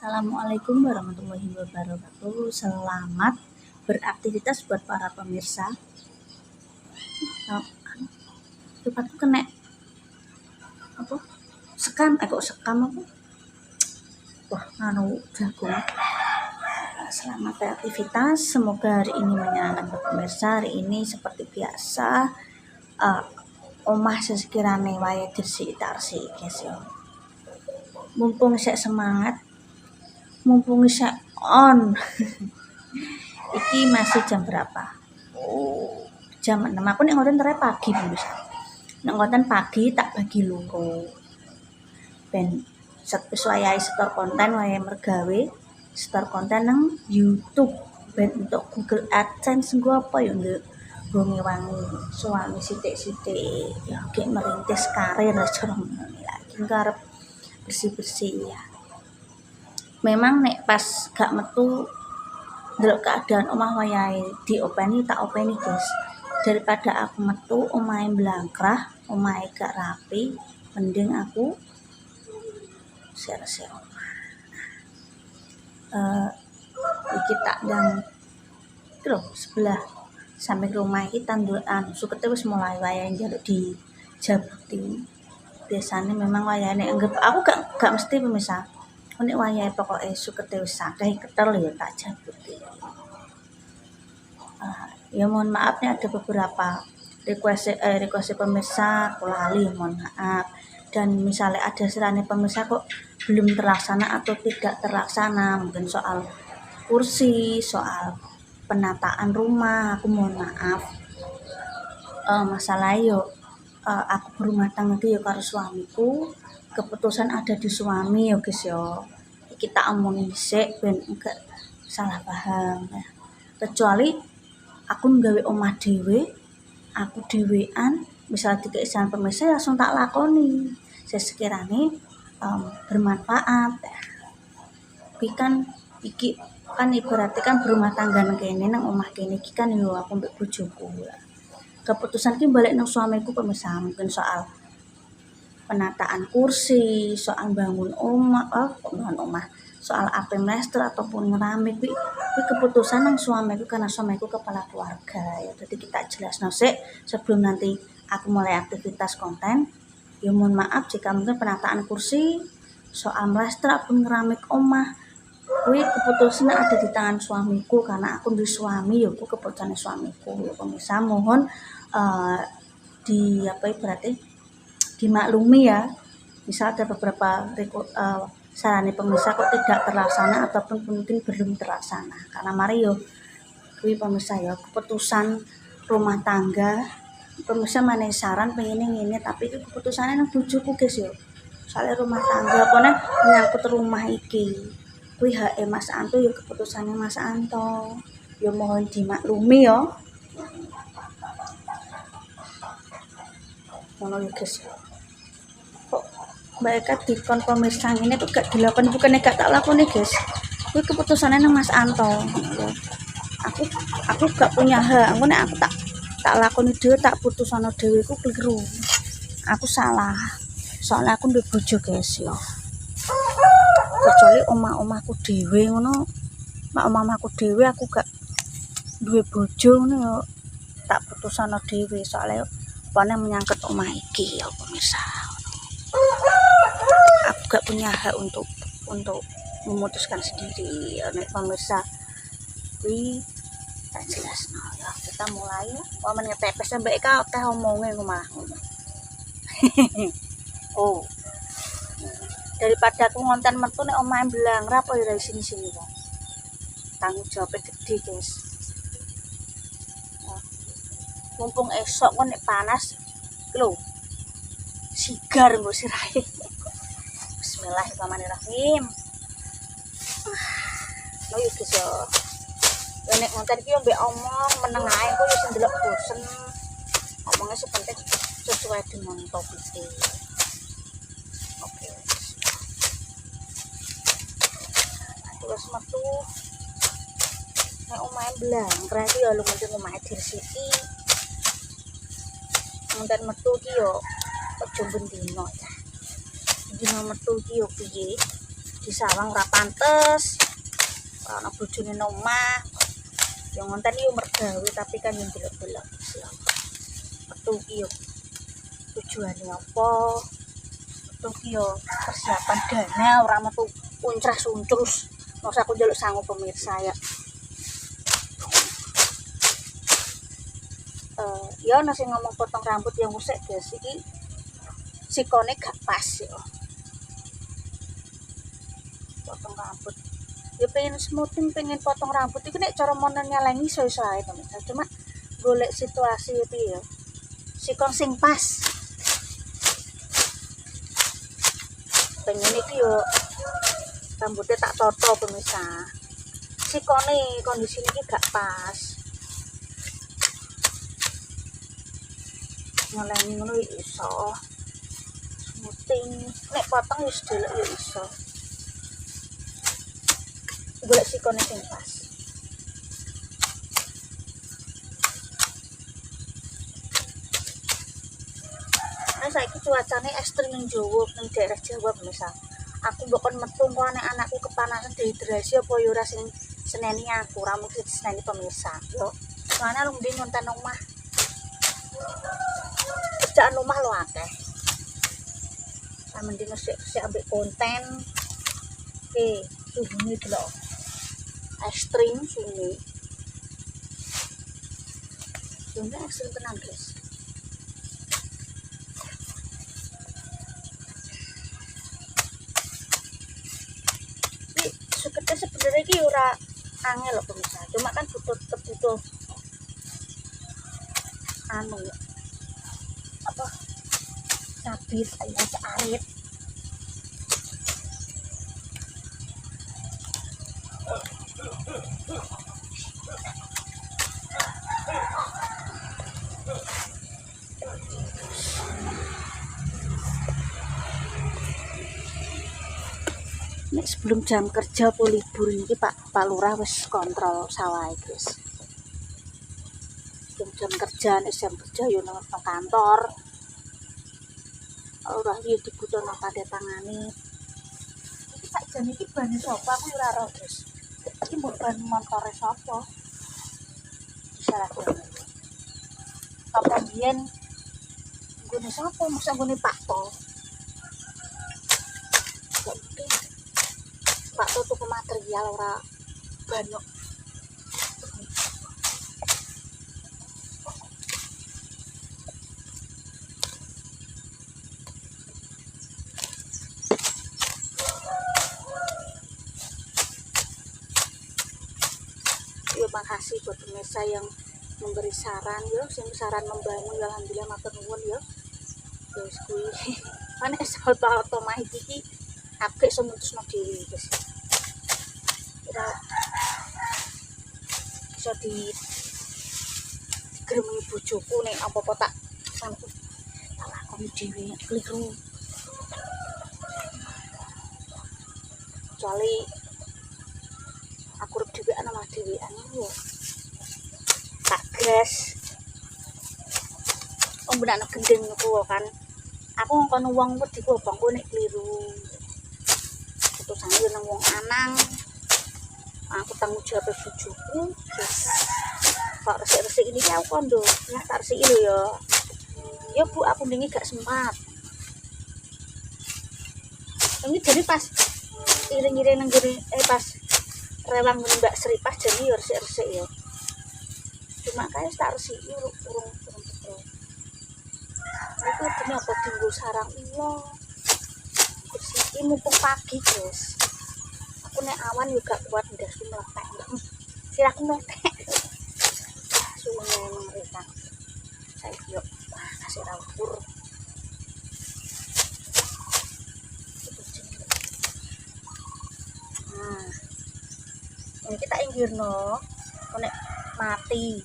Assalamualaikum warahmatullahi wabarakatuh. Selamat beraktivitas buat para pemirsa. Cepatku kena apa? Sekam, kok sekam apa? Wah, jagung. Selamat beraktivitas. Semoga hari ini menyenangkan buat pemirsa. Hari ini seperti biasa, omah sesekirane wae dirsik-tarsik guys ya. Mumpung saya semangat, mumpung saya on. Iki masih jam berapa? Jam 6. Aku nek ngoten tere pagi pemirsa. Nek ngoten pagi tak bagi loro. Ben wis wayahe setor konten, wayahe mergawe, setor konten nang YouTube. Ben untuk Google AdSense nggo apa ya nggo ngewangi suami sithik-sithik ya gek merintis karir cara ngene lagi ngarep bersih-bersih ya. Memang nek pas gak metu ndelok keadaan omah wayahe diopeni tak openi guys. Daripada aku metu omahe blangkrah, omahe gak rapi, mending aku share-share omah. Iki tak ndang lho sebelah samping rumah iki tandukan sukete wis mulai wayahe njaluk dijabuti. Biasanya memang wayahe nek anggap aku gak mesti pemirsa. Nek wayahe pokoke sukete wis akeh ketel ya tak jabuti. Ya mohon maaf nih ada beberapa request pemirsa aku lali, mohon maaf. Dan misalnya ada serane pemirsa kok belum terlaksana atau tidak terlaksana, mungkin soal kursi, soal penataan rumah, aku mohon maaf. Masalah yo aku berumah tangga yo karo suamiku, keputusan ada di suami yo guys yo. Kita omongin dhisik ben enggak salah paham ya. Kecuali aku nggawe omah dhewe, aku dhewean, misal dikek izin pemirsa langsung tak lakoni. Sesekirane bermanfaat. Iki kan ibaratnya kan berumah tangga nang kene nang omah kene iki kan yo aku mbek bojoku. Keputusan ki balik nang suamiku pemirsa, mungkin soal penataan kursi, soal bangun omah, soal plester ataupun ngeramik kuwi keputusan nang suamiku karena suamiku kepala keluarga ya. Jadi kita jelasno sik sebelum nanti aku mulai aktivitas konten. Ya mohon maaf jika mungkin penataan kursi, soal plester ataupun ngeramik omah kuwi keputusan ada di tangan suamiku karena aku duwe suami ya ku keputusan suamiku ya pemirsa. Mohon dimaklumi ya. Misal ada beberapa sarane pemirsa kok tidak terlaksana ataupun mungkin belum terlaksana. Karena mari yo kuwi pemirsa ya keputusan rumah tangga. Pemirsa maneh saran pengen ngene tapi itu keputusannya nang bojoku guys yo. Soalnya rumah tangga pone menyangkut rumah iki. Kuwi hak Mas Anto ya keputusannya Mas Anto. Ya mohon dimaklumi yo. Ngono ya guys. Kok mereka dikon pemirsa ini tuh gak dilakukan, bukannya gak tak lakoni guys. Kuwi keputusannya nang Mas Anto. Aku gak punya hak. Aku nek aku tak lakoni dhewe, tak putusano dhewe ku keliru. Aku salah. Soalnya aku duwe bojo guys ya. Kecuali omah-omahku dhewe ngono. Omah-omahku dhewe aku gak duwe bojo ngono ya tak putusano dhewe soalnya pone menyangkut omah iki ya pemirsa. Aku gak punya hak untuk memutuskan sendiri ya nek pemirsa. Kuwi tak jelasno ya. Kita mulai ya. Wamen ngetepes sampe akeh omonge omah. Daripada aku ngonten metu nek omahe blangkrah apa ya sini-sini kok. Tanggung jawabnya gede guys. Mumpung esok kok nek panas lho. Sigar nggo sirahe. Bismillahirrahmanirrahim. Lho ya guys yo. Nek ngonten iki yo mbek omong meneng ae kok wis ndelok bosen. Omongnya sepenting sesuai dengan topiknya. Oke. Terus metu nek omahe blangkrah iki yo lumayan omahe dirsiki. Ngonten metu iki yo aja bendino ya. Dino metu iki yo piye? disawang ora pantes. Ora ana bojone nang omah. Yang ngonten yo mergawe tapi kan yang delok-delok metu ki yo tujuane apa, metu ki yo persiapan dana ora metu uncras uncrus. Masa aku njaluk sangu pemirsa ya. Ya ana sing ngomong potong rambut yang usik guys iki sikone gak pas yo. Potong rambut. Ya pengen smoothing, pengen potong rambut itu nek cara mono nyalengi iso-iso ae teman. Cuma golek situasi itu ya. Sikon sing pas. Pengen iki yo rambutnya tak toto pemirsa. Sikone kondisi ini gak pas. Nyalengi ngono iso. Smoothing, nek potong wis delok yo iso. Golek sikone sing pas. Nah saiki cuacane ekstrem ning Jawa, ning daerah Jawa misal. Aku mbok kon metu kok anakku kepanasan dehidrasi apa ya ora sing seneni aku, ora mungkin seneni pemirsa. Yo, soalnya lu mending ngonten omah. Kerjaan omah lo akeh. Kan mending sik ambek konten. Oke, suhune delok. Ekstrim sini ekstrim tenan guys. Ini suketnya sebenarnya ini ora angel loh pemirsa, cuma kan butuh anu apa sabit alias arit. Nek sebelum jam kerja apa libur ini Pak Lurah wis kontrol sawah guys. Jam kerja nek jam kerja yo nang kantor. Ora iki dibutuhno tanda tangani. Iki sakjane iki ban sapa aku ora ero guys. Iki mbok ban motore sapa? Disalahke. Apa biyen nggone sapa masa nggone Pak To? Pak To tuku material ora banyak. Terima kasih buat pemirsa yang memberi saran yo, sing saran membangun ya alhamdulillah matur nuwun yo. Wis kuwi. Mana soal Pak Tomah iki aku iso mutusno dhewe guys. Ora iso digremi bojoku nek apa-apa tak sampe lakoni dhewe keliru. Kecuali aku urip dhewean sama dhewean yo. Tak gas. Benak gendeng ku kan. Aku ngkon wong wedi ku bangku nek keliru. Putusane yo nang wong anang. Aku tanggung jawab bojoku. Kok resik-resik ini aku kondo. Ya tak resiki lho ya. Ya Bu, aku ndingi gak sempat. Ini jadi pas iring-iring nang pas rewang Mbak Sri pas jadi yo resik-resik ya. Cuma kayak tak resiki urung betul. Itu dene apa dinggo sarang ulo. Bersih mumpung pagi, guys. Aku nek awan juga kuat ndasku meletek. Siraku meletek. Suwene mereka. Saya yuk kasih rawur. Nah. Ini kita inggirno. Nek mati.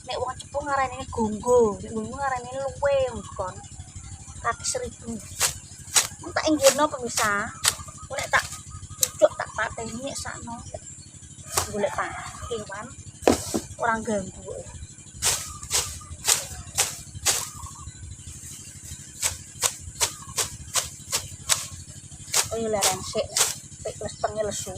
Nek wong Jepang ngarani gonggo, nek gonggo ngarani luwe kon. Kaki 1000. Mun tak inggirno pemirsa. Nek tak cucuk tak pateni sakno. Golek kewan orang ganggu. Oh ya leren sik. sampai setengah lesu.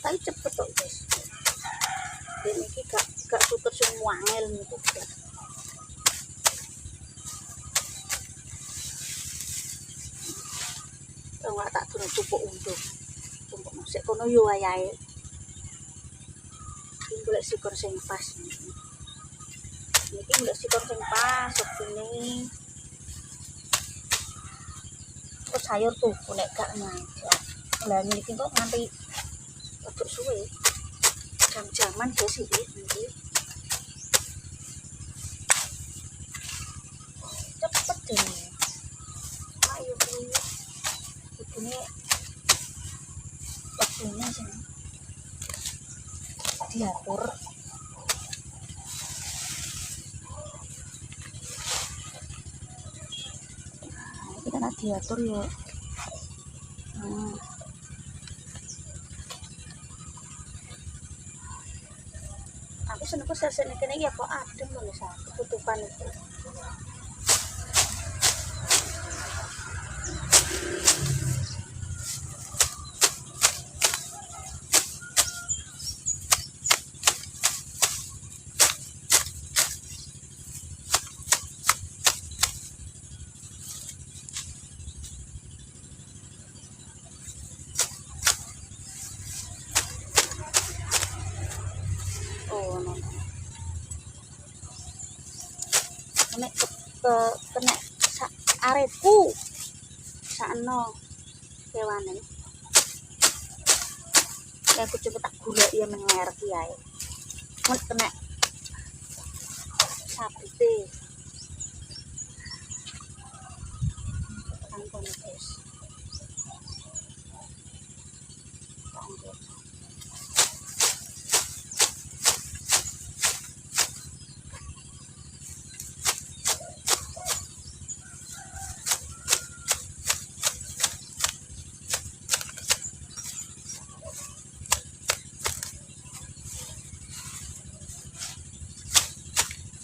Tapi cepet kok guys. Ini gak super semua angel gitu. Ora tak durung cukup untung. Cukup sik kono yo ayahe. Iki golek sikon sing pas. Niki golek sikon sing pas ini. Kok sayur tuh nek gak ngajak. Lah niki kok nganti agak suwe. Jam-jaman guys iki niki. Cepet deh. Ayo kuwi. Ini waktunya sih diatur. Kita nak diatur ya. Aku seneng kok sesene kene ya kok adem lho satu tutupan itu. Nek kena aretku sakno kewane. Ya aku coba tak golek ya mengerek ya. Mun kena sabite. Ampun guys.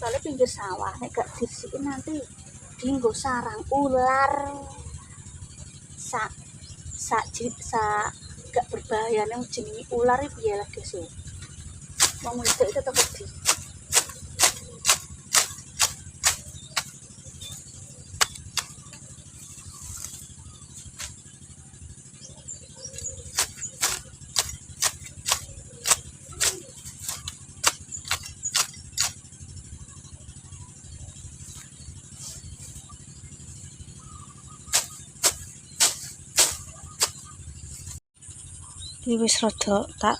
Soalnya pinggir sawah nek gak dirisikin nanti dienggo sarang ular gak berbahaya yang jenenge ular iki ya lagi sih. Wong wedok itu tetep di iki wis rada tak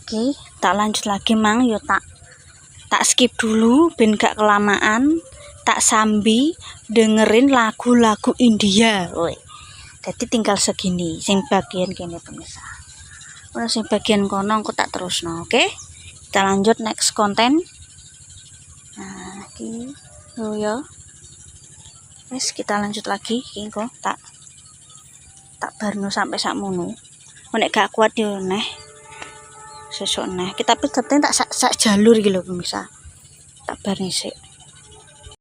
Oke, tak lanjut lagi mang yo tak skip dulu ben gak kelamaan, tak sambi dengerin lagu-lagu India. Woi. Jadi tinggal segini sing bagian kene pemirsa. Ora sing bagian kono aku tak terusno, oke? Kita lanjut next konten. Nah, iki yo ya. Wes kita lanjut lagi iki kok tak barno sampai sakmono. Nek gak kuat yo neh. Sesuk neh. Kita tapi tak sak jalur iki lho pemirsa. Tak barni sik.